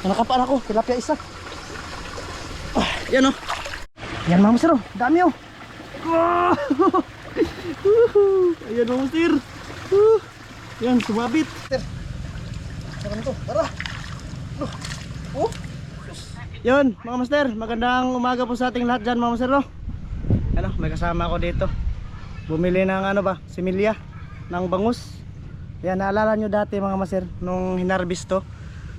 Nakapaan ako, tilapia isa. Yan o. Yan mga master, dami o. Ayan mga master. Yan, sumabit. Saan to? Tara. Oh. Yun mga master, magandang umaga po sa ating lahat dyan mga master, no? Ano, may kasama ako dito. Bumili ng ano ba, similya ng bangus. Yan, naalala nyo dati mga master, nung hinarvest to,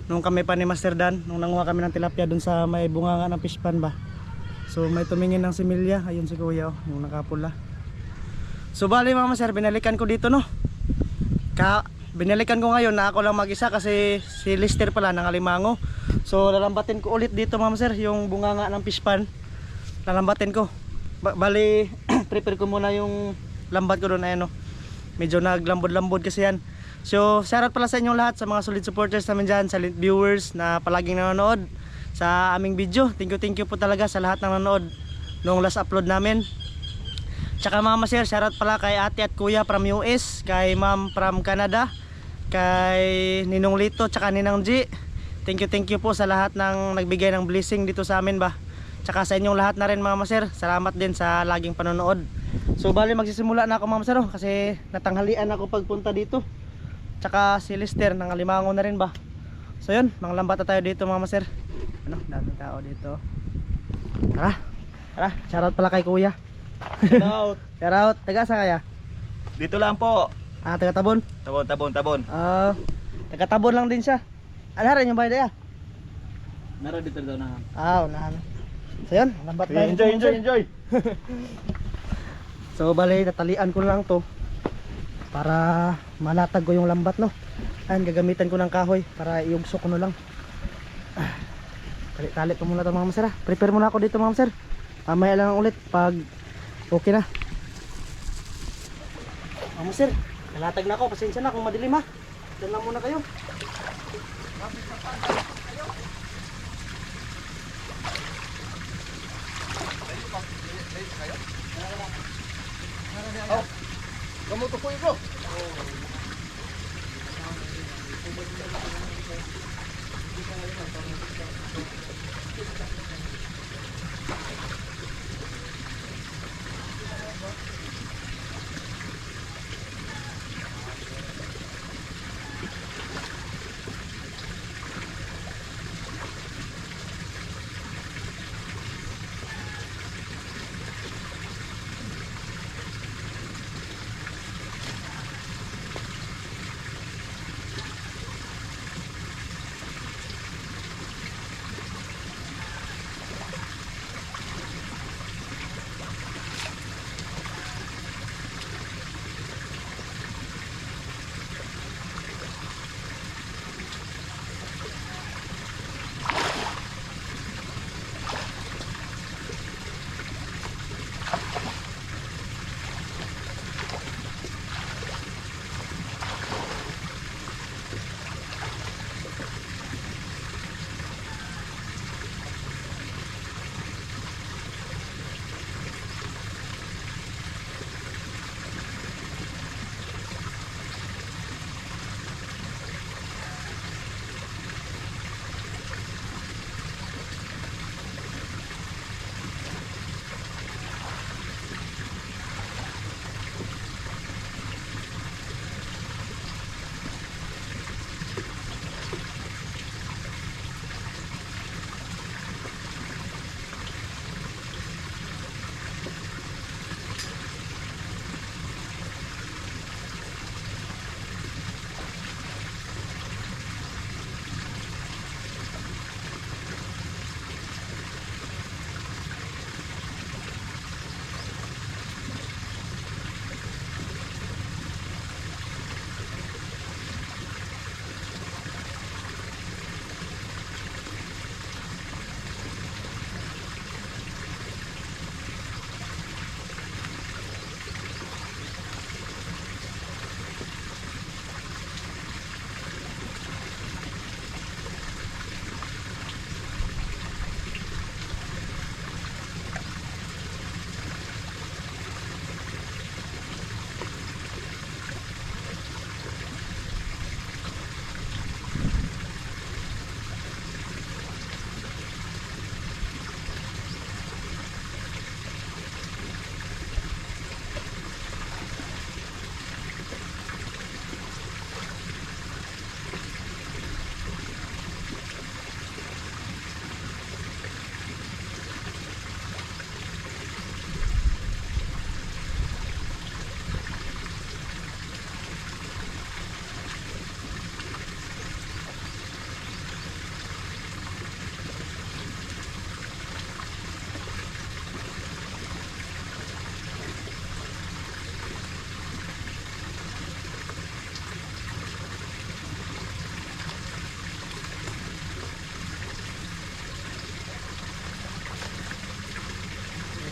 nung kami pa ni Master Dan, nung nanguha kami ng tilapia dun sa may bunganga ng fish pan ba. So may tumingin ng similya, ayun si kuya, yung nakapula. So bali mga master, binalikan ko dito, no? Binalikan ko ngayon na ako lang mag-isa kasi si Lister pala nangalimango. So lalambatin ko ulit dito mga master, yung bunganga ng fish pan. Lalambatin ko. Bali prepare ko muna yung lambat ko doon, ayan, no? Medyo naglambod-lambod kasi yan. So shoutout pala sa inyong lahat, sa mga solid supporters namin dyan, sa viewers na palaging nanonood sa aming video. Thank you po talaga sa lahat ng nanonood nung last upload namin. Tsaka mga master, shoutout pala kay ate at kuya from US, kay ma'am from Canada, kay Ninong Lito, tsaka Ninang G. Thank you po sa lahat ng nagbigay ng blessing dito sa amin ba. Tsaka sa inyong lahat na rin mga master, salamat din sa laging panonood. So bali magsisimula na ako mga master, kasi natanghalian ako pagpunta dito. Tsaka si Lister nangalimango na rin ba. So yun, manglambata tayo dito mga master. Ano, daming tao dito. Tara, shoutout pala kay kuya. Shoutout. Shoutout, taga sa kaya? Dito lang po. Taga Tabon? Tabon. Taga Tabon lang din siya. Alharan yung bayad ya? Nara dito daw na. Unahan. So yun, lambat tayo. Enjoy. So bali, tatalian ko lang to para malatag ko yung lambat, no? Ayan, gagamitan ko ng kahoy para iugso ko na lang. Tali ko muna to mga master. Prepare muna ako dito mga master. Mamaya lang ulit pag okay na. Mga master, nalatag na ako. Pasensya na kung madilim ha. Diyan lang muna kayo. Oh. Kamu tukoy bro.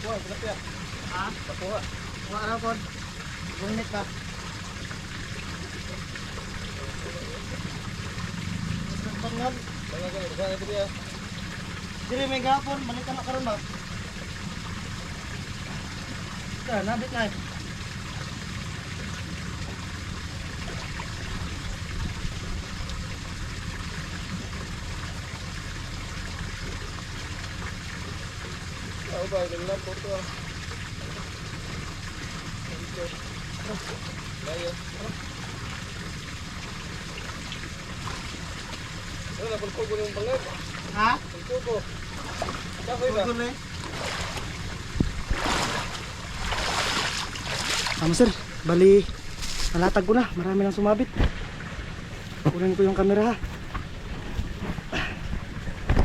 Kuha, tilapia. Ha? Pakuha. Kuha na po. Gunit ba? Bangan. Bangan diri ah. Diri may gapon, balik ka na karon ba? Nabit na eh. Ako ba, lang po to ah. Layo. Ano na pulpo ko yung bangan? Ha? Pulpo ko. Kahoy ba? Pugol eh. Sir, bali nalatag ko na, marami nang sumabit. Kunin ko yung camera ha.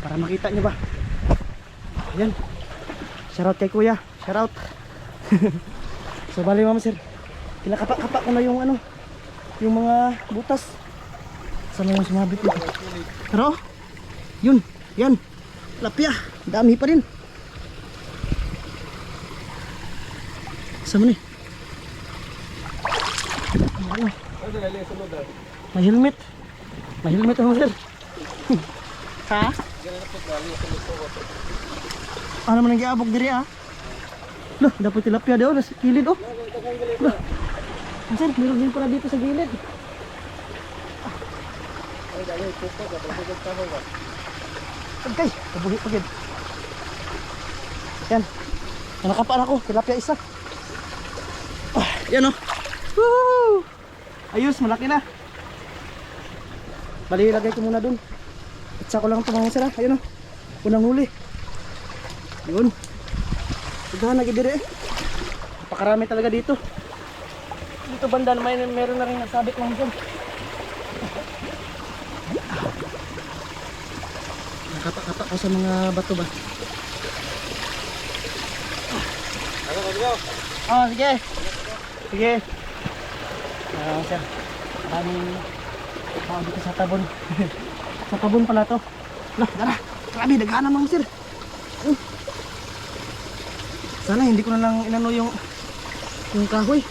Para makita nyo ba. Ayan. Shoutout kay kuya, shoutout. So bali sir, kinakapak-kapak ko na yung ano, yung mga butas. Sana yung sumabit na. Pero, yun, yan. Lapya, dami pa rin. Sama ni. Ano? Ano na lang sunod ah. May helmet. May helmet naman sir. Ha? Ganun po dali sunod po. Ano man ang giabog diri ah? Loh, dapat tilapia daw sa gilid oh. Loh. Sir, meron din pala dito sa gilid. Ay dali pupo ka pagod kahoy ba. Okay, kabuhi-pagid. Yan. Nakapaan ako, tilapia isa. Yan oh. Woo! Ayos, malaki na. Bali, ilagay ko muna dun. Itsa ko lang ito mga sir ah. Ayun oh. Unang huli. Yun. Sudahan lagi dire eh. Napakarami talaga dito. Dito banda meron na rin nasabit mga sir. Nakapak-kapak ko sa mga bato ba. Ano ka bro? Oh, sige. Sige. Sir. Maraming tao dito sa tabon. Sa tabon pala to. Lah, tara. Grabe, daghanan mga sir. Sana hindi ko na lang inano yung kahoy.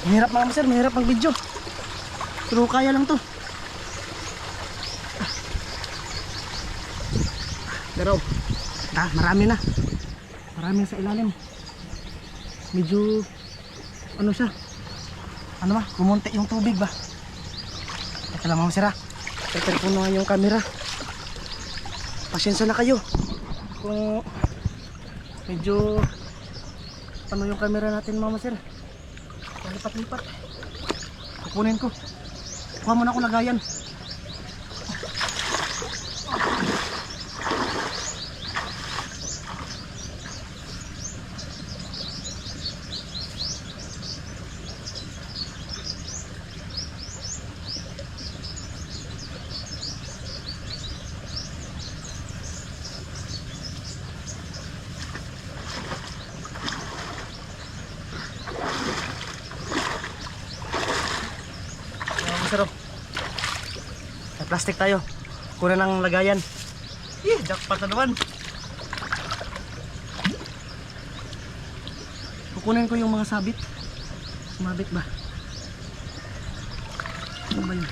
Mahirap mga sir, mahirap ang video. Pero kaya lang to. Pero, marami na. Marami sa ilalim. Medyo, ano siya? Ano ba? Kumunti yung tubig ba? Teka lang mga sir ha. Prepare ko na yung camera. Pasensya na kayo. Kung medyo ano yung camera natin mama sir. Lipat-lipat. Kukunin ko. Kuha muna ako lagayan. Sir, may plastic tayo. Kuna ng lagayan. Jackpot na naman. Kukunin ko yung mga sabit. Sumabit ba? Ano ba yun?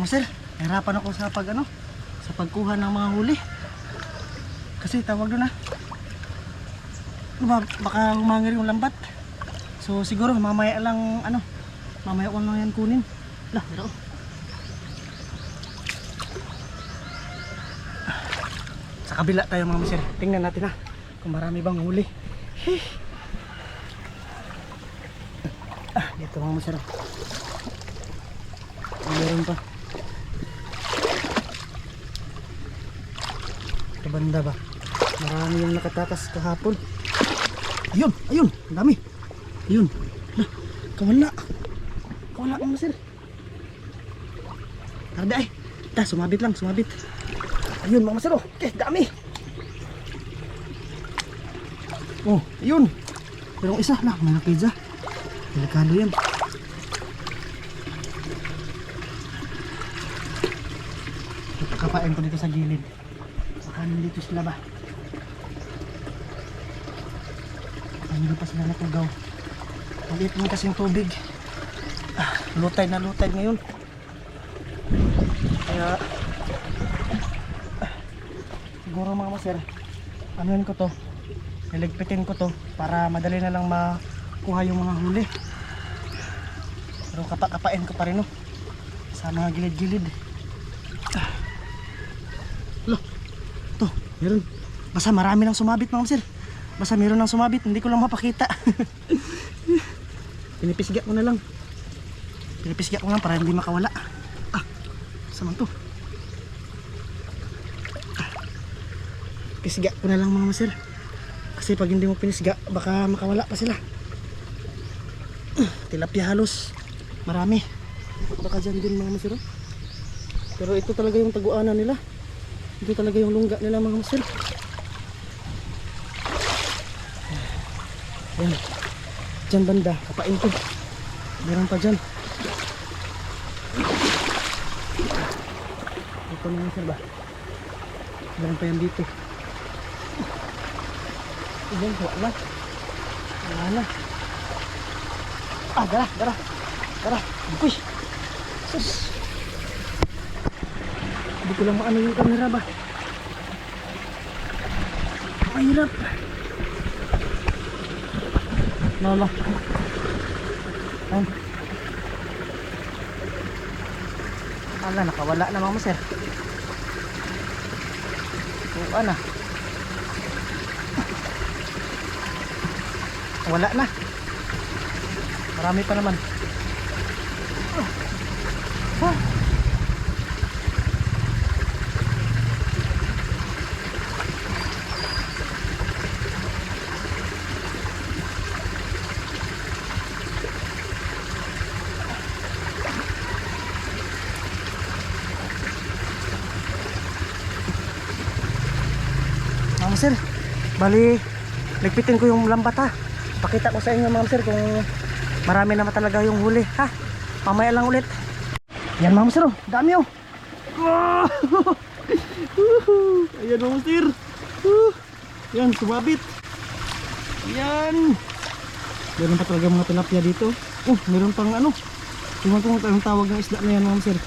Sir, nahirapan ako sa sa pagkuha ng mga huli. Kasi tawag doon ano ba, baka humangir yung lambat. So siguro mamaya lang mamaya ko lang yan kunin. Lah, pero sa kabila tayo mga master. Tingnan natin kung marami bang huli. Dito mga master. Meron pa. Ito banda ba? Marami yung nakatakas kahapon. Ayun, ayun, ang dami. Ayun. Lah, kawala. Kawala mga master. Tarda ay. Sumabit lang, sumabit. Ayun mga master, okay, dami. Oh, ayun. Pero isa lang, may pizza. Delikado yan. Kapain ko dito sa gilid. Baka nandito sila ba? Baka hindi pa sila natugaw. Maliit mo kasi yung tubig. Lutay na lutay ngayon. Kaya siguro mga master, anuin ko to, niligpitin ko to para madali na lang makuha yung mga huli. Pero kapain ko pa rin sa mga gilid-gilid. Loh, to, meron. Basta marami nang sumabit mga master. Basta meron nang sumabit, hindi ko lang mapakita. Pinipisga ko na lang. Pinipisga ko lang para hindi makawala. Saman to. Pisga ko na lang mga master. Kasi pag hindi mo pinisga, baka makawala pa sila. Tilapia halos. Marami. Baka dyan din mga master. Pero ito talaga yung taguanan nila. Ito talaga yung lungga nila mga master. Ayan. Dyan banda, kapain ko. Meron pa dyan. Ito mga master ba? Meron pa yan dito. Ayan, wala. Wala na. Dara, dara. Dara. Uy. Sus. Hindi ko lang maano yung camera ba. Mahirap. Lala. Ayan. Ala, nakawala na mga master. Tuan na. Wala na. Marami pa naman. Mga sir, bali ligpitin ko yung lambat Pakita ko sa inyo mga sir kung marami naman talaga yung huli mamaya lang ulit. Yan mga sir, dami ayan mga sir. Yan, sumabit. Yan. Meron pa talaga mga tilapia dito. Meron pang tingnan ko ang tawag ng isda na yan mga sir.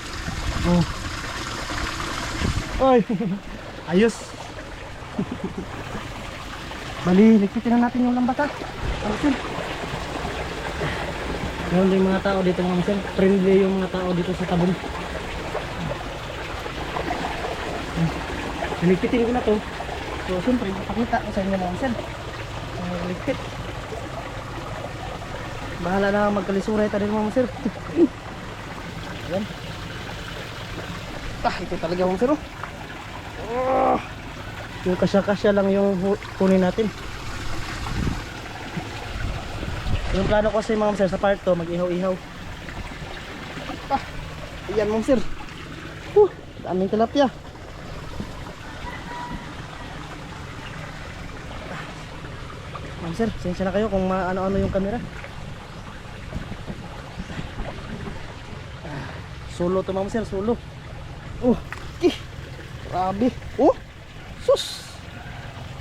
Oy. Ayos. Bali, ligpitin na natin yung lambat Meron din mga tao dito mga master. Friendly yung mga tao dito sa tabon. Ligpitin ko na to. So siyempre, pakita ko sa inyo mga master. Ligpit. Bahala na magkalisuray tayo mga master. Ayan. Ito talaga mga master. Yung kasya-kasya lang yung kunin natin. Yung plano ko kasi mga sir sa part 2 mag-ihaw-ihaw. Ayan mga sir. Daming tilapia. Mga sir, sensya na kayo kung ano-ano yung camera. Solo to mga sir, solo. Grabe. Sus.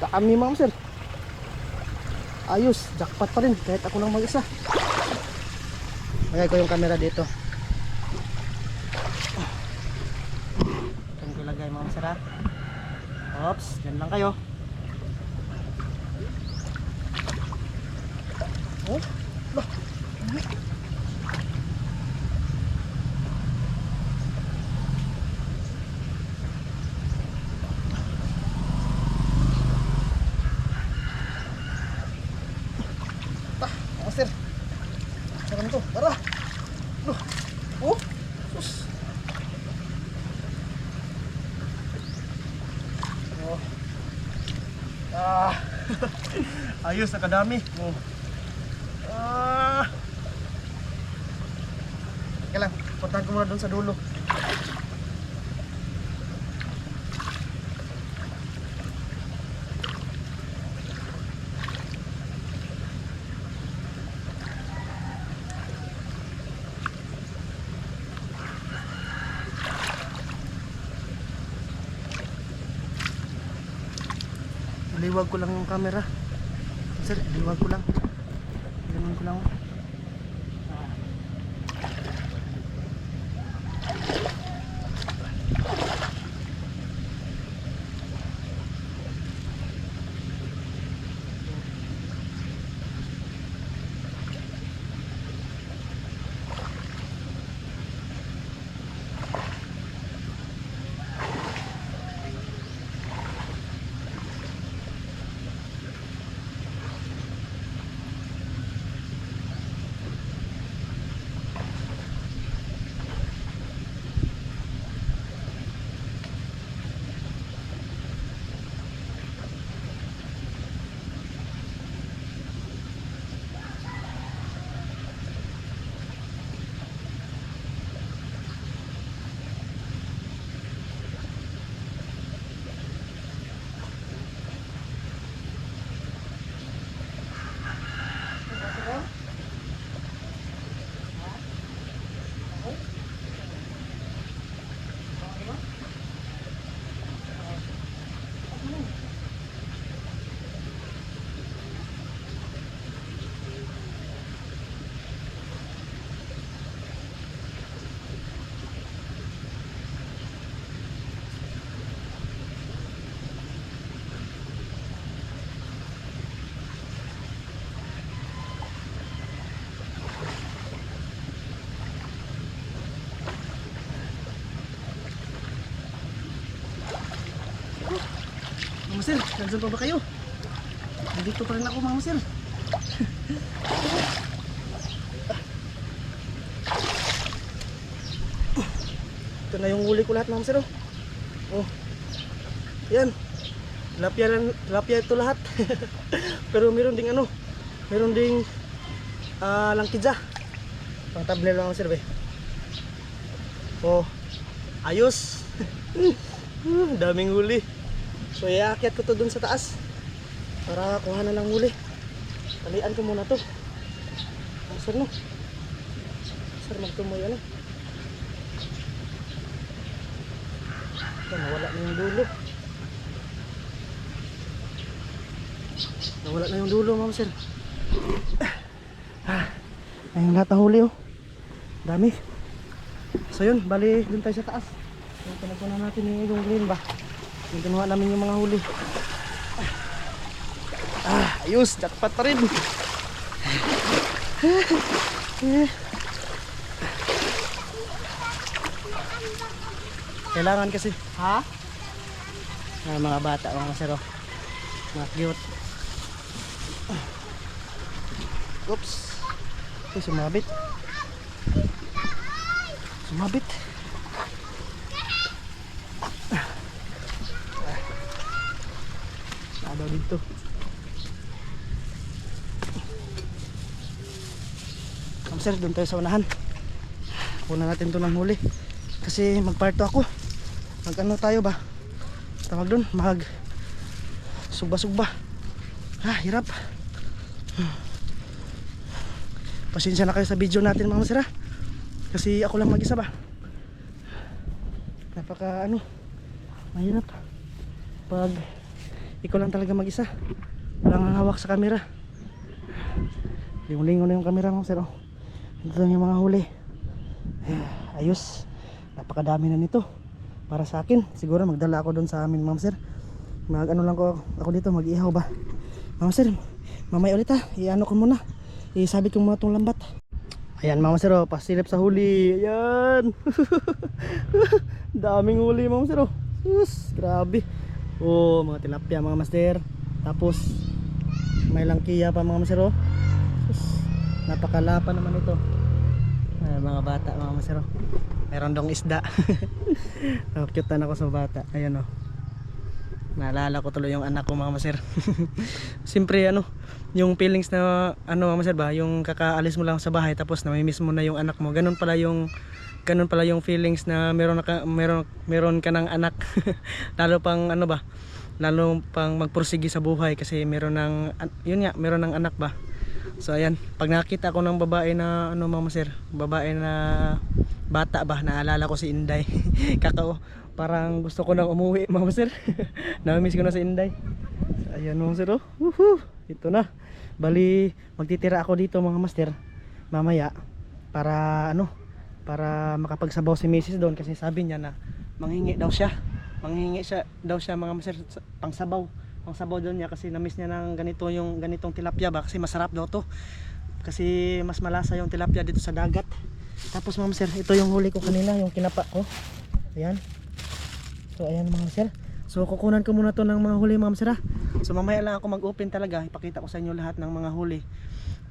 Dami mga sir. Ayos, jackpot pa rin kahit ako lang mag-isa. Lagay ko yung camera dito. Saan ko lagay mga sir Oops, dyan lang kayo. Oh, lah. Master. Sarang to, tara. Loh. Oh. Sus. Oh. Ayos, nakadami. Oh. Teka lang, puntahan ko muna doon sa dulo. Liwag ko lang yung camera. Sir, liwag ko lang. Liwag ko lang. Mama Sir, nandiyan pa ba kayo? Nandito pa rin ako, Mama Sir. Ito na yung huli ko lahat, Mama Sir. Oh. Yan. Tilapia ito lahat. Pero meron ding ano, meron ding langkidya. Pang tabler, Mama Sir. Oh. Ayos. Daming huli. So iaakyat ko to dun sa taas para kuha na ng huli. Talian ko muna to. Sir no. Sir magtumoy ano. Ito, nawala na yung dulo. Nawala na yung dulo, Ma'am Sir. Ayun lahat ng huli oh. Dami. So yun, bali dun tayo sa taas. Yung pinagpunan natin yung green ba. Yung kinuha namin yung mga huli. Ayos, jackpot pa rin. Kailangan kasi. Ha? Mga bata, mga masero. Mga cute. Oops. Ito, sumabit. Sumabit. Daw dito. Sir, doon tayo sa unahan. Kunan natin to ng huli. Kasi magparto ako. Mag ano tayo ba? Tawag doon, mag sugba-sugba. Hirap. Pasensya na kayo sa video natin, mga sir. Kasi ako lang mag-isa ba. Napaka ano, mahirap. Pag ikaw lang talaga mag-isa, walang hawak sa camera. Lingon-lingon na yung camera mo, sir. Ito lang yung mga huli. Ayos. Napakadami na nito. Para sa akin, siguro magdala ako doon sa amin, ma'am sir. Mag ano lang ako dito, mag-ihaw ba. Ma'am sir, mamaya ulit ha. I-ano ko muna. Sabi ko mga tong lambat. Ayan mga master, oh, pasilip sa huli. Ayan. Daming huli mga master, oh. Sus, grabe. Oh, mga tilapia mga master. Tapos may langkiya pa mga master, oh. Sus, napakalapa naman ito. Ay, mga bata mga master, oh. Meron dong isda. Cute na ako sa bata. Ayan, oh. Naalala ko tuloy yung anak ko mga master. Siyempre ano, yung feelings na ano mga master ba, yung kakaalis mo lang sa bahay tapos namimiss mo na yung anak mo. Ganun pala yung feelings na meron ka ng anak. Lalo pang ano ba, lalo pang magpursige sa buhay kasi meron ng anak ba. So ayan, pag nakita ko ng babae na ano mga master, babae na bata ba, naalala ko si Inday. Kakao, parang gusto ko nang umuwi mga master. Namimiss ko na si Inday. So, ayan mga master, oh. Woohoo! Ito na. Bali, magtitira ako dito mga master mamaya para ano, para makapagsabaw si Mrs. doon kasi sabi niya na manghingi daw siya mga master pangsabaw doon niya kasi namiss niya ng ganitong tilapia ba kasi masarap daw to kasi mas malasa yung tilapia dito sa dagat. Tapos mga master, ito yung huli ko kanina, yung kinapa ko. Ayan. So ayan mga master. So kukunan ko muna to ng mga huli mga master, ha? So mamaya lang ako mag-open talaga, ipakita ko sa inyo lahat ng mga huli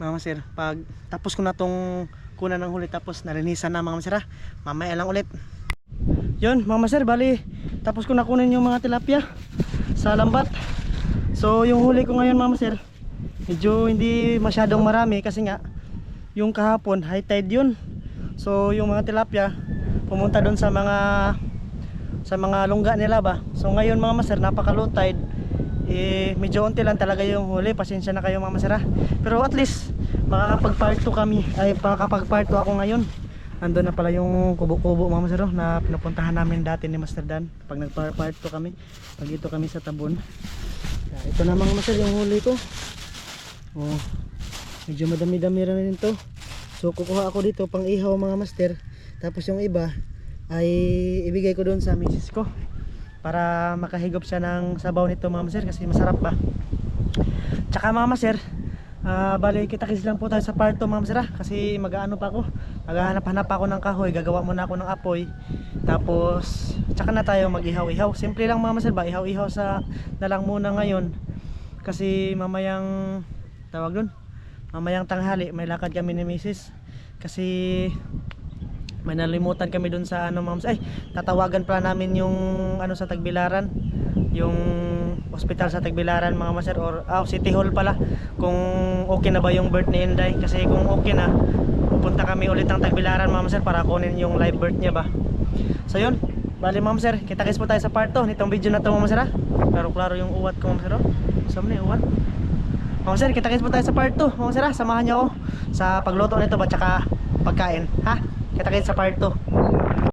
mga master. Pag tapos ko na tong kunan ng huli tapos narinisan na mga master, ha? Mamaya lang ulit. Yun mga master, bali tapos ko na kunin yung mga tilapia sa lambat. So yung huli ko ngayon mga master, medyo hindi masyadong marami kasi nga yung kahapon high tide yun. So yung mga tilapia pumunta doon sa mga lungga nila ba. So ngayon mga master, napaka low tide, medyo unti lang talaga yung huli. Pasensya na kayo mga master, ha? Pero at least makakapag part 2 kami, makakapag part 2 ako ngayon. Andun na pala yung kubo-kubo mga master, na pinupuntahan namin dati ni Master Dan pag nag part 2 kami, pag ito kami sa Tabon. Ito na mga master yung huli ko. Oh, medyo madami-dami rin ito. So kukuha ako dito pang ihaw mga master. Tapos yung iba ay ibigay ko doon sa misis ko para makahigop siya ng sabaw nito mga master kasi masarap ba. Tsaka mga master, bali kita-kits lang po tayo sa part 2 mga master, ha? Kasi mag-aano pa ako, maghahanap-hanap ako ng kahoy, gagawa muna ako ng apoy. Tapos tsaka na tayo mag-ihaw-ihaw. Simple lang mga master ba, ihaw-ihaw na lang muna ngayon. Kasi mamayang mamayang tanghali may lakad kami ni misis. Kasi may nalimutan kami dun sa ano mga master. Tatawagan pala namin yung ano sa Tagbilaran, yung hospital sa Tagbilaran mga master, or City Hall pala, kung okay na ba yung birth ni Inday. Kasi kung okay na, pupunta kami ulit ng Tagbilaran mga master para kunin yung live birth niya ba. So yun, bali mga master, kita-kits po tayo sa part 2 nitong video na to mga master, ha? Klaro yung uwat ko mga master, oh. Saan na yung uwat? Mga master, kita-kits po tayo sa part 2 mga master, ha? Samahan niyo ako sa pagluto nito ba tsaka pagkain, ha? Kita-kits sa part 2.